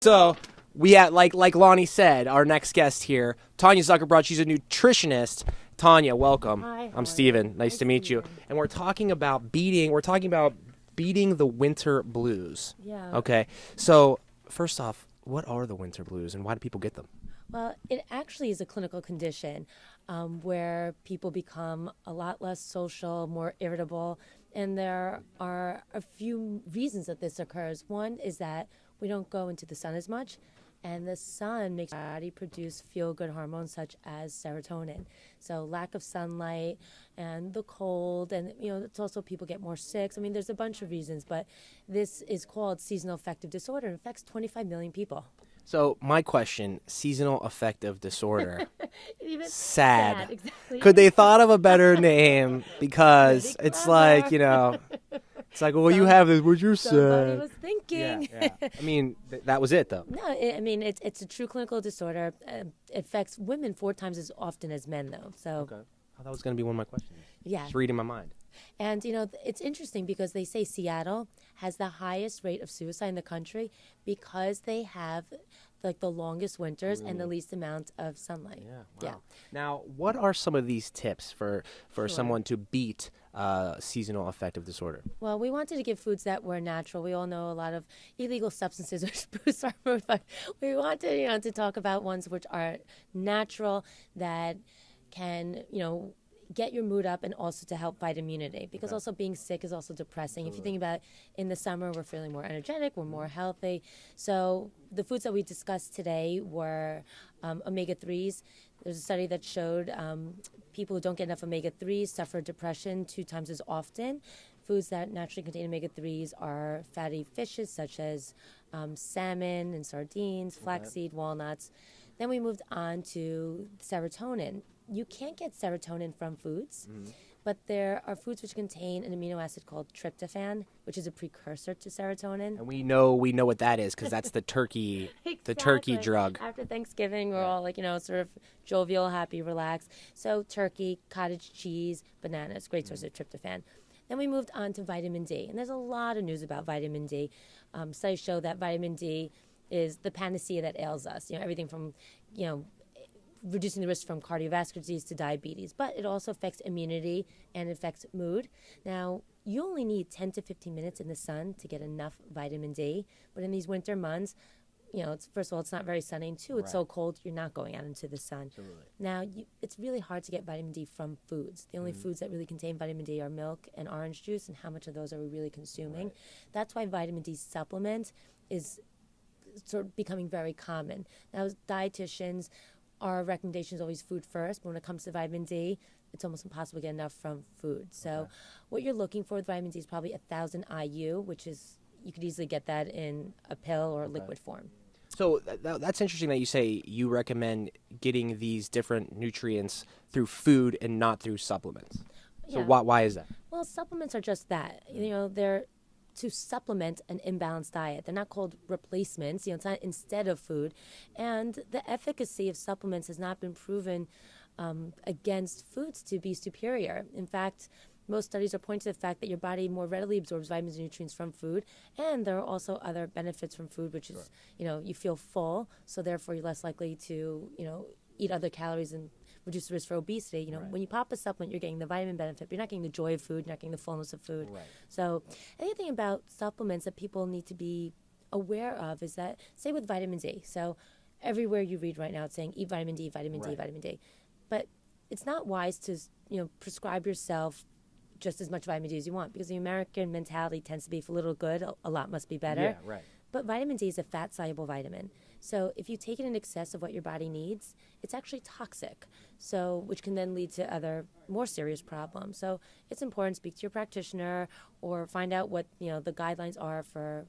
So we had, like Lonnie said, our next guest here, Tanya Zuckerbrot. She's a nutritionist. Tanya, welcome. Hi, I'm Steven. Nice to meet you. And we're talking about beating the winter blues. Yeah. Okay. So first off, what are the winter blues and why do people get them? Well, it actually is a clinical condition where people become a lot less social, more irritable, and there are a few reasons that this occurs. One is that we don't go into the sun as much, and the sun makes our body produce feel-good hormones such as serotonin. So lack of sunlight and the cold, and it's also people get more sick. I mean, there's a bunch of reasons, but this is called seasonal affective disorder. It affects 25 million people. So my question, seasonal affective disorder. Even Sad. exactly. Could they thought of a better name? Because Pretty it's clever. like, it's like, well, you have this, what you're Somebody sad. was thinking. Yeah. I mean, that was it, though. No, it's a true clinical disorder. It affects women 4 times as often as men, though. So, Okay. Oh, that was going to be one of my questions. yeah. Just reading my mind. And, it's interesting because they say Seattle has the highest rate of suicide in the country because they have, like, the longest winters and the least amount of sunlight. Yeah, wow. Now, what are some of these tips for someone to beat seasonal affective disorder? Well, we wanted to give foods that were natural. We all know a lot of illegal substances boost our mood, but we wanted, to talk about ones which are natural that can, get your mood up and also to help fight immunity because also being sick is also depressing. If you think about in the summer, we're feeling more energetic, we're more healthy. So the foods that we discussed today were omega-3s. There's a study that showed people who don't get enough omega-3s suffer depression 2 times as often. Foods that naturally contain omega-3s are fatty fishes such as salmon and sardines, flaxseed, walnuts. Then we moved on to serotonin. You can't get serotonin from foods, but there are foods which contain an amino acid called tryptophan, which is a precursor to serotonin. And we know what that is because that's the turkey, the turkey Exactly. drug. After Thanksgiving, we're all like, sort of jovial, happy, relaxed. So turkey, cottage cheese, bananas, great source of tryptophan. Then we moved on to vitamin D, and there's a lot of news about vitamin D. Studies show that vitamin D is the panacea that ails us. Everything from, reducing the risk from cardiovascular disease to diabetes, but it also affects immunity and affects mood. Now, you only need 10 to 15 minutes in the sun to get enough vitamin D, but in these winter months, first of all, it's not very sunny, and 2, it's so cold, you're not going out into the sun. Absolutely. Now, it's really hard to get vitamin D from foods. The only foods that really contain vitamin D are milk and orange juice, and how much of those are we really consuming? Right. That's why vitamin D supplement is sort of becoming very common. Now, dietitians, our recommendation is always food first, but when it comes to vitamin D, it's almost impossible to get enough from food. So what you're looking for with vitamin D is probably 1,000 IU, which is, you could easily get that in a pill or liquid form. So that's interesting that you say you recommend getting these different nutrients through food and not through supplements. So why is that? Well, supplements are just that. They're to supplement an imbalanced diet. They're not called replacements. It's not instead of food. And the efficacy of supplements has not been proven against foods to be superior. In fact, most studies are pointing to the fact that your body more readily absorbs vitamins and nutrients from food, and there are also other benefits from food, which is, you feel full, so therefore you're less likely to, eat other calories and reduce the risk for obesity. When you pop a supplement, you're getting the vitamin benefit, but you're not getting the joy of food, you're not getting the fullness of food. Right. So anything about supplements that people need to be aware of is that, say with vitamin D, so everywhere you read right now it's saying eat vitamin D, vitamin D, vitamin D. But it's not wise to, prescribe yourself just as much vitamin D as you want, because the American mentality tends to be, if a little good, a lot must be better. Yeah, right. But vitamin D is a fat-soluble vitamin. So if you take it in excess of what your body needs, it's actually toxic, so which can then lead to other more serious problems. So it's important to speak to your practitioner or find out what the guidelines are for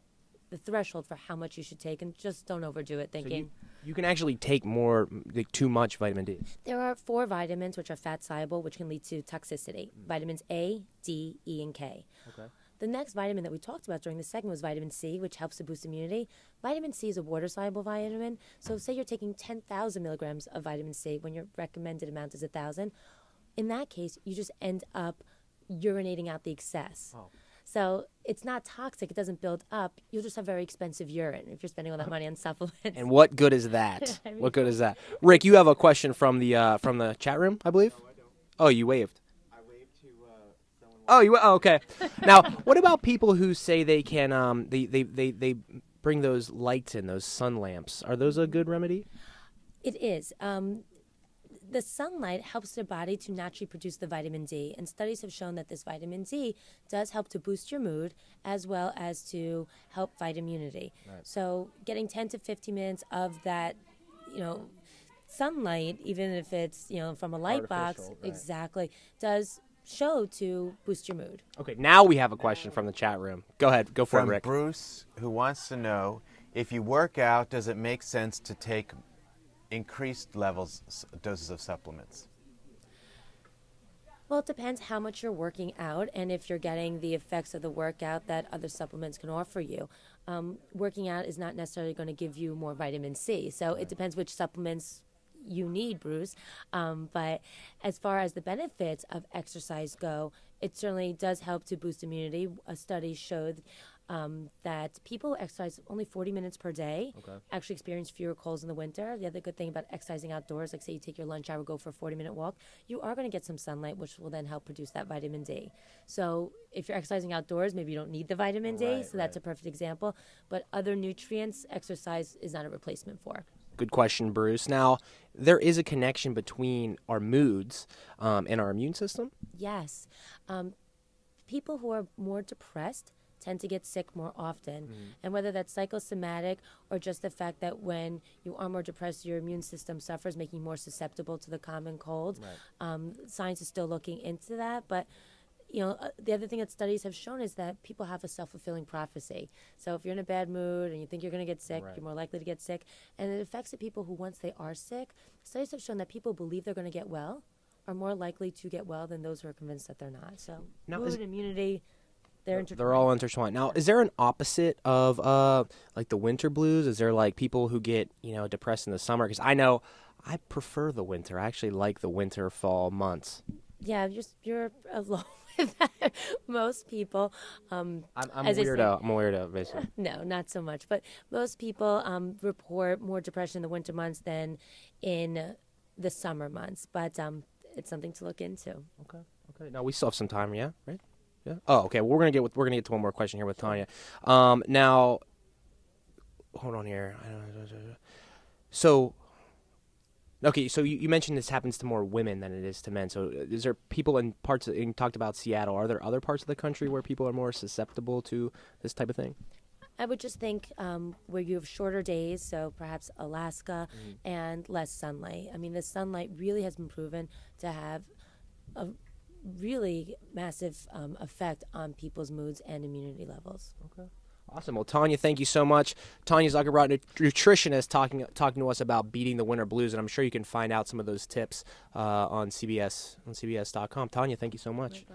the threshold for how much you should take, and just don't overdo it thinking. So you can actually take more, like too much vitamin D. There are 4 vitamins which are fat-soluble, which can lead to toxicity. Vitamins A, D, E, and K. Okay. The next vitamin that we talked about during the segment was vitamin C, which helps to boost immunity. Vitamin C is a water-soluble vitamin. So say you're taking 10,000 milligrams of vitamin C when your recommended amount is 1,000. In that case, you just end up urinating out the excess. Oh. So it's not toxic. It doesn't build up. You'll just have very expensive urine if you're spending all that money on supplements. And what good is that? What good is that? Rick, you have a question from the chat room, I believe? No, I don't. Oh, you waved. I waved to someone. Oh, okay. Now, what about people who say they can they bring those lights in, those sun lamps? Are those a good remedy? It is. The sunlight helps their body to naturally produce the vitamin D, and studies have shown that this vitamin D does help to boost your mood as well as to help fight immunity. Right. So getting 10 to 15 minutes of that, sunlight, even if it's, from a light box, right, exactly, does show to boost your mood. Okay, now we have a question from the chat room. Go ahead, go for it, Rick. From Bruce, who wants to know, if you work out, does it make sense to take increased doses of supplements? Well, it depends how much you're working out and if you're getting the effects of the workout that other supplements can offer you. Working out is not necessarily going to give you more vitamin C, so it depends which supplements you need, Bruce. But as far as the benefits of exercise go, it certainly does help to boost immunity. A study showed that people who exercise only 40 minutes per day actually experience fewer colds in the winter. The other good thing about exercising outdoors, like say you take your lunch hour, go for a 40-minute walk, you are going to get some sunlight, which will then help produce that vitamin D. So if you're exercising outdoors, maybe you don't need the vitamin D, so that's a perfect example. But other nutrients, exercise is not a replacement for. Good question, Bruce. Now, there is a connection between our moods and our immune system? Yes. People who are more depressed tend to get sick more often. And whether that's psychosomatic or just the fact that when you are more depressed, your immune system suffers, making you more susceptible to the common cold. Science is still looking into that. But, the other thing that studies have shown is that people have a self-fulfilling prophecy. So if you're in a bad mood and you think you're going to get sick, you're more likely to get sick. And it affects the people who, once they are sick, studies have shown that people believe they're going to get well are more likely to get well than those who are convinced that they're not. So mood, immunity, they're all intertwined. Now, is there an opposite of like the winter blues? Is there like people who get depressed in the summer? Because I know I prefer the winter. I actually like the winter, fall months. Yeah, you're alone with that. Most people. I'm a weirdo. I'm a weirdo, basically. No, not so much. But most people report more depression in the winter months than in the summer months. But it's something to look into. Okay. Now we still have some time, yeah, right? Yeah. Oh, okay. Well, we're gonna get to one more question here with Tanya. Now, hold on here. So, okay. So you mentioned this happens to more women than it is to men. So, is there people in parts? You talked about Seattle. Are there other parts of the country where people are more susceptible to this type of thing? I would just think where you have shorter days, so perhaps Alaska, and less sunlight. I mean, the sunlight really has been proven to have a really massive effect on people's moods and immunity levels. Okay. Awesome. Well, Tanya, thank you so much. Tanya Zuckerbrot, nutritionist, talking to us about beating the winter blues, and I'm sure you can find out some of those tips on CBS.com. Tanya, thank you so much.